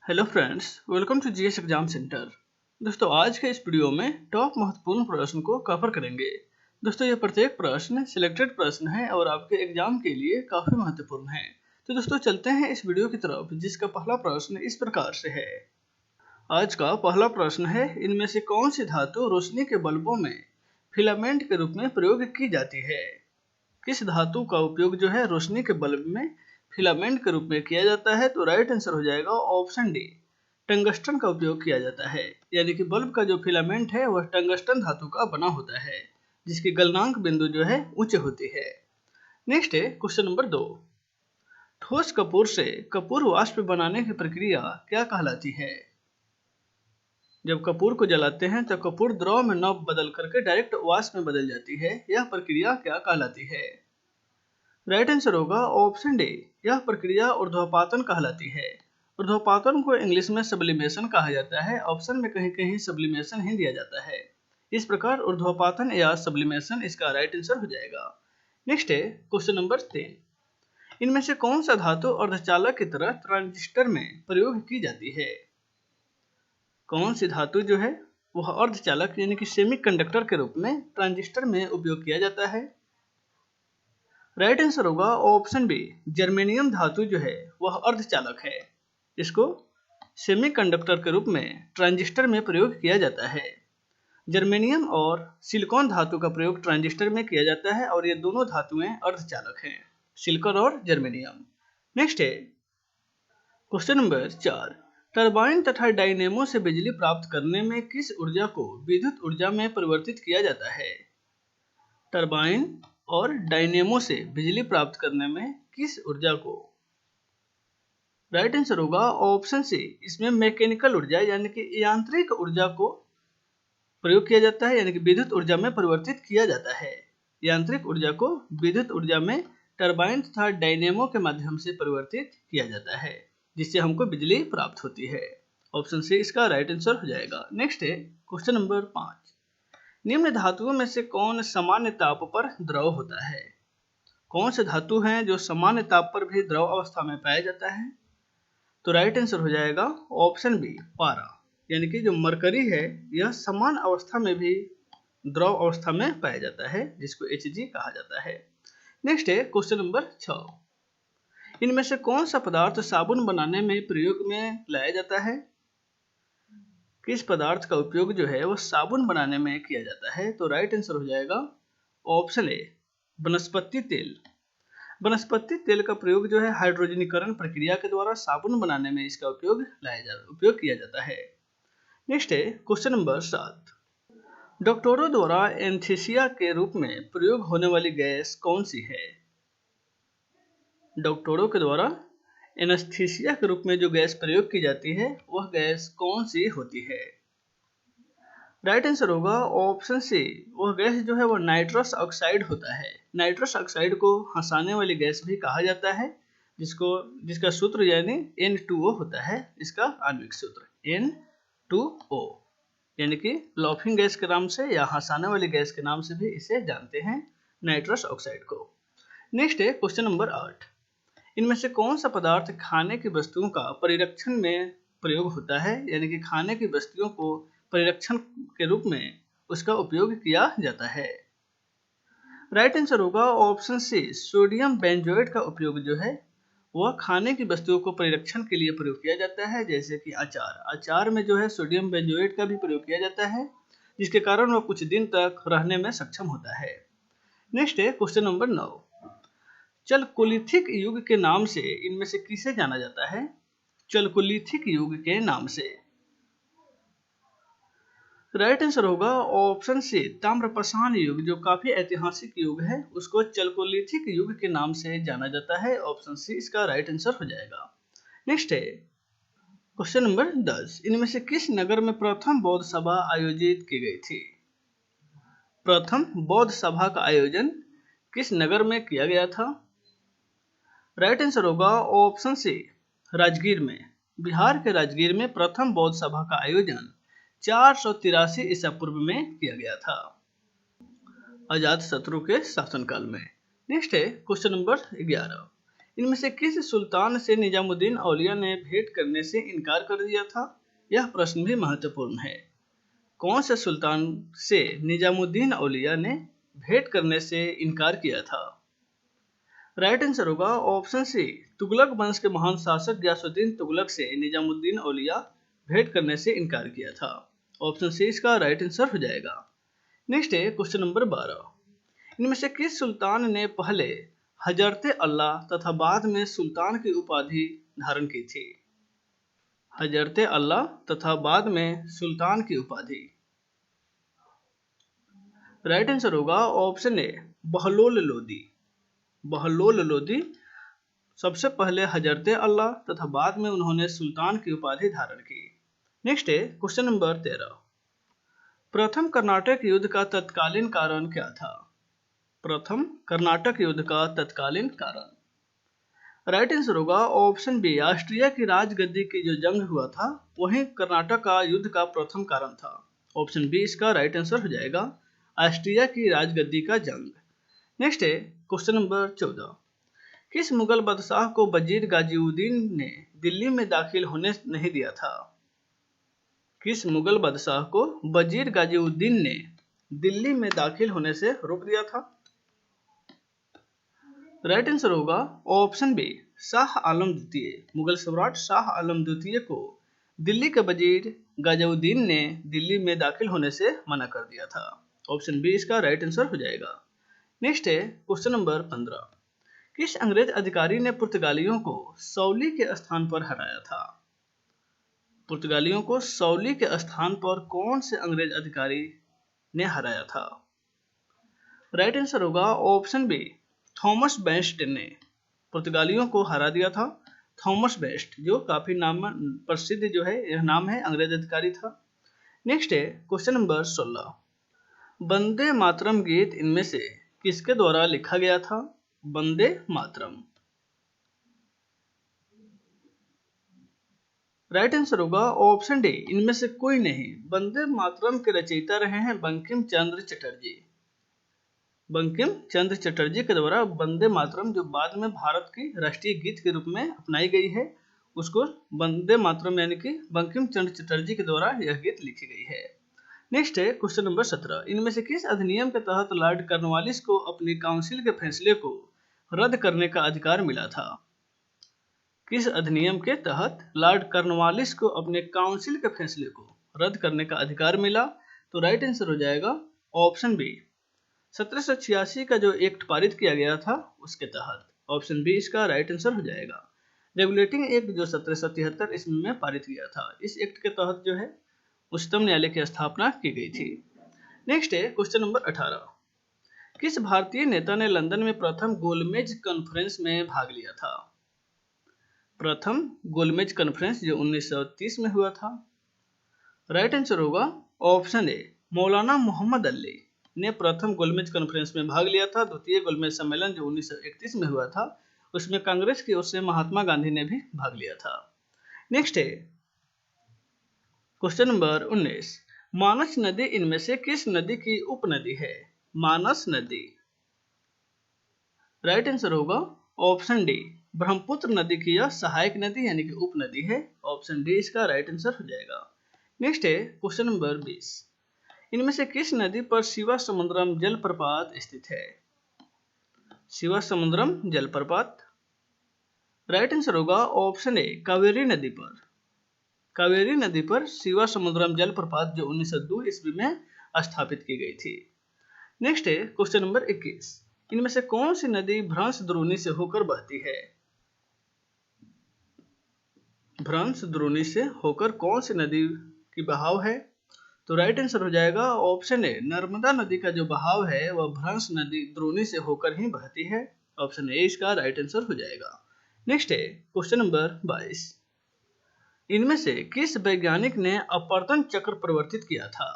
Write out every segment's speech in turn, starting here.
Hello friends, welcome to GS exam centre. दोस्तों, आज के इस वीडियो में टॉप महत्वपूर्ण प्रश्न को कवर करेंगे। दोस्तों, ये प्रत्येक प्रश्न सिलेक्टेड प्रश्न है और आपके एग्जाम के लिए काफ़ी महत्वपूर्ण है। तो दोस्तों, चलते हैं इस वीडियो की तरफ, जिसका पहला प्रश्न इस प्रकार से है। आज का पहला प्रश्न है, इनमें से कौन सी धातु रोशनी के बल्बों में फिलामेंट के रूप में प्रयोग की जाती है? किस धातु का उपयोग जो है रोशनी के बल्ब में फिलामेंट के रूप में किया जाता है? तो राइट आंसर हो जाएगा ऑप्शन डी, टंगस्टन का उपयोग किया जाता है। यानी कि बल्ब का जो फिलामेंट है वह टंगस्टन धातु का बना होता है, जिसकी गलनांक बिंदु जो है ऊंचे होती है। नेक्स्ट है क्वेश्चन नंबर 2। ठोस कपूर से कपूर वाष्प बनाने की प्रक्रिया क्या कहलाती है? जब कपूर को जलाते हैं तो कपूर द्रव में न बदल करके डायरेक्ट वाष्प में बदल जाती है। यह प्रक्रिया क्या कहलाती है? राइट आंसर होगा ऑप्शन डी, यह प्रक्रिया ऊर्ध्वपातन कहलाती है। ऊर्ध्वपातन को इंग्लिश में सब्लिमेशन कहा जाता है। ऑप्शन में कहीं कहीं सब्लिमेशन ही दिया जाता है। इस प्रकार ऊर्ध्वपातन या सब्लिमेशन इसका राइट आंसर हो जाएगा। नेक्स्ट है क्वेश्चन नंबर 3। इनमें से कौन सा धातु अर्धचालक की तरह ट्रांजिस्टर में प्रयोग की जाती है? कौन सी धातु जो है वह अर्धचालक यानी कि सेमीकंडक्टर के रूप में ट्रांजिस्टर में उपयोग किया जाता है? राइट आंसर होगा ऑप्शन बी, जर्मेनियम धातु जो है वह अर्धचालक है। इसको सेमीकंडक्टर के रूप में ट्रांजिस्टर में प्रयोग किया जाता है। जर्मेनियम और सिलिकॉन धातु का प्रयोग ट्रांजिस्टर में किया जाता है और ये दोनों धातुएं अर्धचालक हैं, सिलिकॉन और जर्मेनियम। नेक्स्ट है क्वेश्चन नंबर 4। टरबाइन तथा डायनेमो से बिजली प्राप्त करने में किस ऊर्जा को विद्युत ऊर्जा में परिवर्तित किया जाता है? टरबाइन और डायनेमो से बिजली प्राप्त करने में किस ऊर्जा को? राइट आंसर होगा ऑप्शन सी, इसमें मैकेनिकल ऊर्जा यानी कि यांत्रिक ऊर्जा को प्रयोग किया जाता है, यानी कि विद्युत ऊर्जा में परिवर्तित किया जाता है। यांत्रिक ऊर्जा को विद्युत ऊर्जा में टरबाइन तथा डायनेमो के माध्यम से परिवर्तित किया जाता है, जिससे हमको बिजली प्राप्त होती है। ऑप्शन सी इसका राइट आंसर हो जाएगा। नेक्स्ट है क्वेश्चन नंबर 5। निम्न धातुओं में से कौन सामान्य ताप पर द्रव होता है? कौन से धातु हैं जो सामान्य ताप पर भी द्रव अवस्था में पाया जाता है? तो राइट आंसर हो जाएगा ऑप्शन बी, पारा। यानी कि जो मरकरी है यह समान अवस्था में भी द्रव अवस्था में पाया जाता है, जिसको Hg कहा जाता है। नेक्स्ट है क्वेश्चन नंबर 6। इनमें से कौन सा पदार्थ साबुन बनाने में प्रयोग में लाया जाता है? किस पदार्थ का उपयोग जो है वह साबुन बनाने में किया जाता है? तो राइट आंसर हो जाएगा ऑप्शन ए, वनस्पति तेल। वनस्पति तेल का प्रयोग जो है हाइड्रोजनीकरण प्रक्रिया के द्वारा साबुन बनाने में इसका उपयोग किया जाता है। नेक्स्ट है क्वेश्चन नंबर 7। डॉक्टरों द्वारा एनेस्थीसिया के रूप में प्रयोग होने वाली गैस कौन सी है? डॉक्टरों के द्वारा एनेस्थीसिया के रूप में जो गैस प्रयोग की जाती है वह गैस कौन सी होती है? राइट आंसर होगा ऑप्शन सी, वह गैस जो है वह नाइट्रस ऑक्साइड होता है। नाइट्रस ऑक्साइड को हंसाने वाली गैस भी कहा जाता है, जिसका सूत्र यानी N2O होता है। इसका आणविक सूत्र N2O, यानी कि लॉफिंग गैस के नाम से या हंसाने वाली गैस के नाम से भी इसे जानते हैं, नाइट्रस ऑक्साइड को। नेक्स्ट है क्वेश्चन नंबर 8। इनमें से कौन सा पदार्थ खाने की वस्तुओं का परिरक्षण में प्रयोग होता है? यानी कि खाने की वस्तुओं को परिरक्षण के रूप में उसका उपयोग किया जाता है। राइट आंसर होगा ऑप्शन सी, सोडियम बेंजोएट का उपयोग जो है वह खाने की वस्तुओं को परिरक्षण के लिए प्रयोग किया जाता है। जैसे कि अचार में जो है सोडियम बेंजोएट का भी प्रयोग किया जाता है, जिसके कारण वह कुछ दिन तक रहने में सक्षम होता है। नेक्स्ट है क्वेश्चन नंबर 9। चल्कोलिथिक युग के नाम से इनमें से किसे जाना जाता है? चल्कोलिथिक युग के नाम से। राइट आंसर होगा ऑप्शन सी, ताम्रपाषाण युग, जो काफी ऐतिहासिक युग है, उसको चल्कोलिथिक युग के नाम से जाना जाता है। ऑप्शन सी इसका राइट आंसर हो जाएगा। नेक्स्ट है क्वेश्चन नंबर 10। इनमें से किस नगर में प्रथम बौद्ध सभा आयोजित की गई थी? प्रथम बौद्ध सभा का आयोजन किस नगर में किया गया था? राइट आंसर होगा ऑप्शन सी, राजगीर में। बिहार के राजगीर में प्रथम बौद्ध सभा का आयोजन 483 ईसा पूर्व में किया गया था, अजात शत्रु के शासनकाल में। नेक्स्ट है क्वेश्चन नंबर 11। इनमें से किस सुल्तान से निजामुद्दीन औलिया ने भेंट करने से इनकार कर दिया था? यह प्रश्न भी महत्वपूर्ण है। कौन से सुल्तान से निजामुद्दीन औलिया ने भेंट करने से इनकार किया था? राइट आंसर होगा ऑप्शन सी, तुगलक वंश के महान शासक गयासुद्दीन तुगलक से निजामुद्दीन औलिया भेंट करने से इनकार किया था। ऑप्शन सी इसका राइट आंसर हो जाएगा। नेक्स्ट है क्वेश्चन नंबर 12। इनमें से किस सुल्तान ने पहले हजरते अल्लाह तथा बाद में सुल्तान की उपाधि धारण की थी? हजरते अल्लाह तथा बाद में सुल्तान की उपाधि। राइट आंसर होगा ऑप्शन ए, बहलोल लोदी। बहलोल लोदी सबसे पहले हजरते अल्लाह तथा बाद में उन्होंने सुल्तान की उपाधि धारण की। नेक्स्ट है क्वेश्चन नंबर 13। प्रथम कर्नाटक युद्ध का तत्कालीन कारण क्या था? प्रथम कर्नाटक युद्ध का तत्कालीन कारण। राइट आंसर होगा ऑप्शन बी, ऑस्ट्रिया की राजगद्दी की जो जंग हुआ था वही कर्नाटक का युद्ध का प्रथम कारण था। ऑप्शन बी इसका राइट आंसर हो जाएगा, ऑस्ट्रिया की राजगद्दी का जंग। नेक्स्ट है क्वेश्चन नंबर 14। किस मुगल बादशाह को वजीर गाजीउद्दीन ने दिल्ली में दाखिल होने नहीं दिया था? किस मुगल बादशाह को वजीर गाजीउद्दीन ने दिल्ली में दाखिल होने से रोक दिया था? राइट आंसर होगा ऑप्शन बी, शाह आलम द्वितीय। मुगल सम्राट शाह आलम द्वितीय को दिल्ली के वजीर गाजीउद्दीन ने दिल्ली में दाखिल होने से मना कर दिया था। ऑप्शन बी इसका राइट आंसर हो जाएगा। नेक्स्ट है क्वेश्चन नंबर 15। किस अंग्रेज अधिकारी ने पुर्तगालियों को सौली के स्थान पर हराया था? पुर्तगालियों को सौली के स्थान पर कौन से अंग्रेज अधिकारी ने हराया था? राइट आंसर होगा ऑप्शन बी, थॉमस बेस्ट ने पुर्तगालियों को हरा दिया था। थॉमस बेस्ट जो काफी नाम प्रसिद्ध जो है यह नाम है अंग्रेज अधिकारी था। नेक्स्ट है क्वेश्चन नंबर 16। वंदे मातरम गीत इनमें से किसके द्वारा लिखा गया था? वंदे मातरम। राइट आंसर होगा ऑप्शन डी, इनमें से कोई नहीं। वंदे मातरम के रचयिता रहे हैं बंकिम चंद्र चटर्जी। बंकिम चंद्र चटर्जी के द्वारा वंदे मातरम जो बाद में भारत की राष्ट्रीय गीत के रूप में अपनाई गई है उसको वंदे मातरम यानी कि बंकिम चंद्र चटर्जी के द्वारा यह गीत लिखी गई है। नेक्स्ट है क्वेश्चन नंबर 17। इनमें से किस अधिनियम के तहत लॉर्ड कॉर्नवालिस को अपनी काउंसिल के फैसले को रद्द करने का अधिकार मिला था? किस अधिनियम के तहत लॉर्ड कॉर्नवालिस को अपने काउंसिल के फैसले को रद्द करने का अधिकार मिला? तो राइट आंसर हो जाएगा ऑप्शन बी, 1786 का जो एक्ट पारित किया गया था उसके तहत। ऑप्शन बी इसका राइट आंसर हो जाएगा। रेगुलेटिंग एक्ट जो 1773 ईस्वी में पारित किया था, इस एक्ट के तहत जो है उच्चतम न्यायालय की स्थापना की गई थी। नेक्स्ट है क्वेश्चन नंबर 18। किस भारतीय नेता ने लंदन में प्रथम गोलमेज कॉन्फ्रेंस में भाग लिया था? प्रथम गोलमेज कॉन्फ्रेंस जो 1930 में हुआ था। राइट आंसर होगा ऑप्शन ए, मौलाना मोहम्मद अली ने प्रथम गोलमेज कॉन्फ्रेंस में भाग लिया था। द्वितीय गोलमेज सम्मेलन जो 1931 में हुआ था उसमें कांग्रेस की ओर से महात्मा गांधी ने भी भाग लिया था। नेक्स्ट है क्वेश्चन नंबर 19। मानस नदी इनमें से किस नदी की उपनदी है? मानस नदी। राइट आंसर होगा ऑप्शन डी, ब्रह्मपुत्र नदी की यह सहायक नदी यानी कि उपनदी है। ऑप्शन डी इसका राइट आंसर हो जाएगा। नेक्स्ट है क्वेश्चन नंबर 20। इनमें से किस नदी पर शिवा समुद्रम जलप्रपात स्थित है? शिवा समुद्रम जलप्रपात। राइट आंसर होगा ऑप्शन ए, कावेरी नदी पर। कावेरी नदी पर शिवा समुद्रम जलप्रपात जो 1902 ईस्वी में स्थापित की गई थी। नेक्स्ट है क्वेश्चन नंबर 21। इनमें से कौन सी नदी भ्रंश द्रोणी से होकर बहती है? भ्रंश द्रोणी से होकर कौन सी नदी की बहाव है? तो राइट आंसर हो जाएगा ऑप्शन ए, नर्मदा नदी का जो बहाव है वह भ्रंश नदी द्रोणी से होकर ही बहती है। ऑप्शन ए इसका राइट आंसर हो जाएगा। नेक्स्ट है क्वेश्चन नंबर 22। इनमें से किस वैज्ञानिक ने अपवर्तन चक्र परिवर्तित किया था?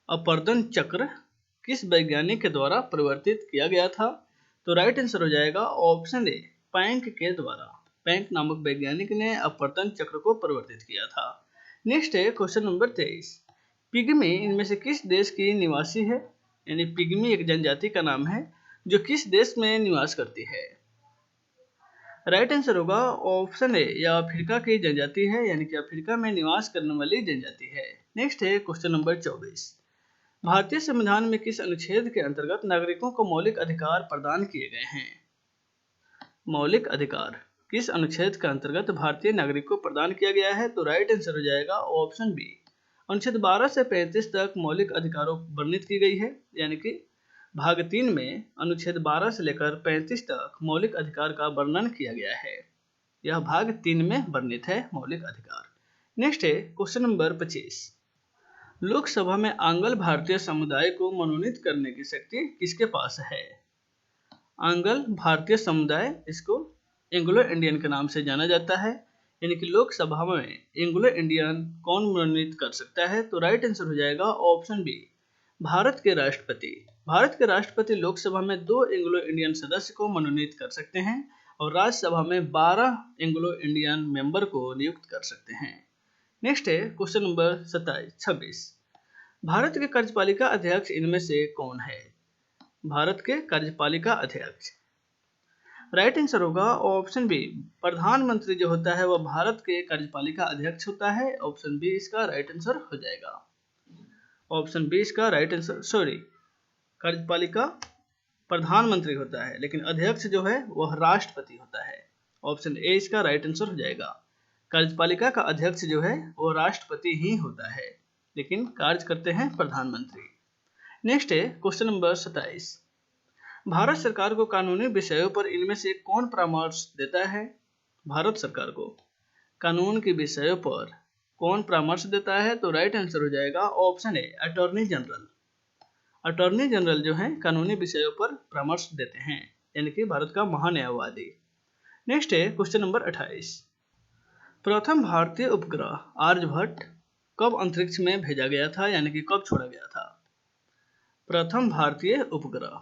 अपवर्तन चक्र किस वैज्ञानिक के द्वारा परिवर्तित किया गया था? तो राइट आंसर हो जाएगा ऑप्शन ए, पैंक के द्वारा। पैंक नामक वैज्ञानिक ने अपवर्तन चक्र को परिवर्तित किया था। नेक्स्ट है क्वेश्चन नंबर 23। पिग्मी इनमें से किस देश की निवासी है? यानी पिग्मी एक जनजाति का नाम है जो किस देश में निवास करती है? राइट आंसर होगा ऑप्शन ए, यह अफ्रीका की जनजाति है, यानी कि अफ्रीका में निवास करने वाली जनजाति है। नेक्स्ट है क्वेश्चन नंबर 24। भारतीय संविधान में किस अनुच्छेद के अंतर्गत नागरिकों को मौलिक अधिकार प्रदान किए गए हैं? मौलिक अधिकार किस अनुच्छेद के अंतर्गत भारतीय नागरिक को प्रदान किया गया है? तो राइट आंसर हो जाएगा ऑप्शन बी, अनुच्छेद 12 से 35 तक मौलिक अधिकारों वर्णित की गई है, यानी कि भाग 3 में अनुच्छेद 12 से लेकर 35 तक मौलिक अधिकार का वर्णन किया गया है। यह भाग 3 में वर्णित है मौलिक अधिकार। नेक्स्ट है क्वेश्चन नंबर 25। लोकसभा में आंग्ल भारतीय समुदाय को मनोनीत करने की शक्ति किसके पास है? आंग्ल भारतीय समुदाय, इसको एंग्लो इंडियन के नाम से जाना जाता है, यानी कि लोकसभा में एंग्लो इंडियन कौन मनोनीत कर सकता है? तो राइट आंसर हो जाएगा ऑप्शन बी, भारत के राष्ट्रपति। भारत के राष्ट्रपति लोकसभा में 2 एंग्लो इंडियन सदस्य को मनोनीत कर सकते हैं और राज्यसभा में 12 एंग्लो इंडियन मेंबर को नियुक्त कर सकते हैं। नेक्स्ट है क्वेश्चन नंबर 26। भारत के कार्यपालिका अध्यक्ष इनमें से कौन है? भारत के कार्यपालिका अध्यक्ष, राइट आंसर होगा ऑप्शन बी, प्रधानमंत्री जो होता है वह भारत के कार्यपालिका अध्यक्ष होता है। ऑप्शन बी इसका राइट आंसर हो जाएगा। ऑप्शन बी इसका राइट आंसर, कार्यपालिका प्रधानमंत्री होता है, लेकिन अध्यक्ष जो है वह राष्ट्रपति होता है। ऑप्शन ए इसका राइट आंसर हो जाएगा। कार्यपालिका का अध्यक्ष जो है वो राष्ट्रपति ही होता है, लेकिन कार्य करते हैं प्रधानमंत्री। नेक्स्ट है क्वेश्चन नंबर 27। भारत सरकार को कानूनी विषयों पर इनमें से कौन परामर्श देता है? भारत सरकार को कानून के विषयों पर कौन परामर्श देता है? तो राइट आंसर हो जाएगा option A, attorney general. Attorney general जो है कानूनी विषयों पर परामर्श देते हैं, यानी कि भारत का महान्यायवादी। नेक्स्ट है क्वेश्चन नंबर 28। प्रथम भारतीय उपग्रह आर्यभट्ट कब अंतरिक्ष में भेजा गया था, यानी कि कब छोड़ा गया था? प्रथम भारतीय उपग्रह,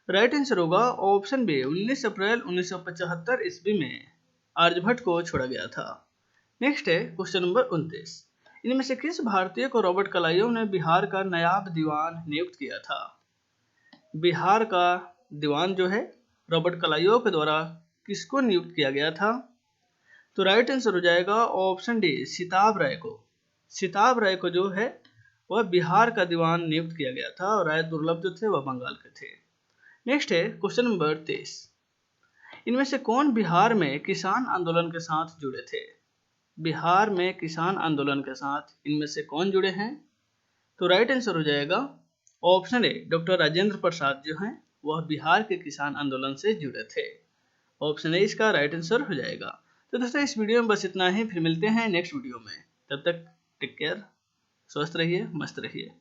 राइट आंसर होगा ऑप्शन बी, 19 अप्रैल 1975 ईस्वी में आर्यभट्ट को छोड़ा गया था। नेक्स्ट है क्वेश्चन नंबर 29। इनमें से किस भारतीय को रॉबर्ट कलाइयों ने बिहार का नायाब दीवान नियुक्त किया था? बिहार का दीवान जो है रॉबर्ट कलाइयों के द्वारा किसको नियुक्त किया गया था? तो राइट आंसर हो जाएगा ऑप्शन डी, सिताब राय को। सिताब राय को जो है वह बिहार का दीवान नियुक्त किया गया था और राय दुर्लभ जो थे वह बंगाल के थे। नेक्स्ट है क्वेश्चन नंबर 23। इनमें से कौन बिहार में किसान आंदोलन के साथ जुड़े थे? बिहार में किसान आंदोलन के साथ इनमें से कौन जुड़े हैं? तो राइट आंसर हो जाएगा option A, doctor Rajendra Prasad जो हैं वह बिहार के किसान आंदोलन से जुड़े थे। ऑप्शन ए इसका राइट आंसर हो जाएगा। तो दोस्तों इस वीडियो में बस इतना ही, फिर मिलते हैं नेक्स्ट वीडियो में। तब तक टेक केयर, स्वस्थ रहिए, मस्त रहिए।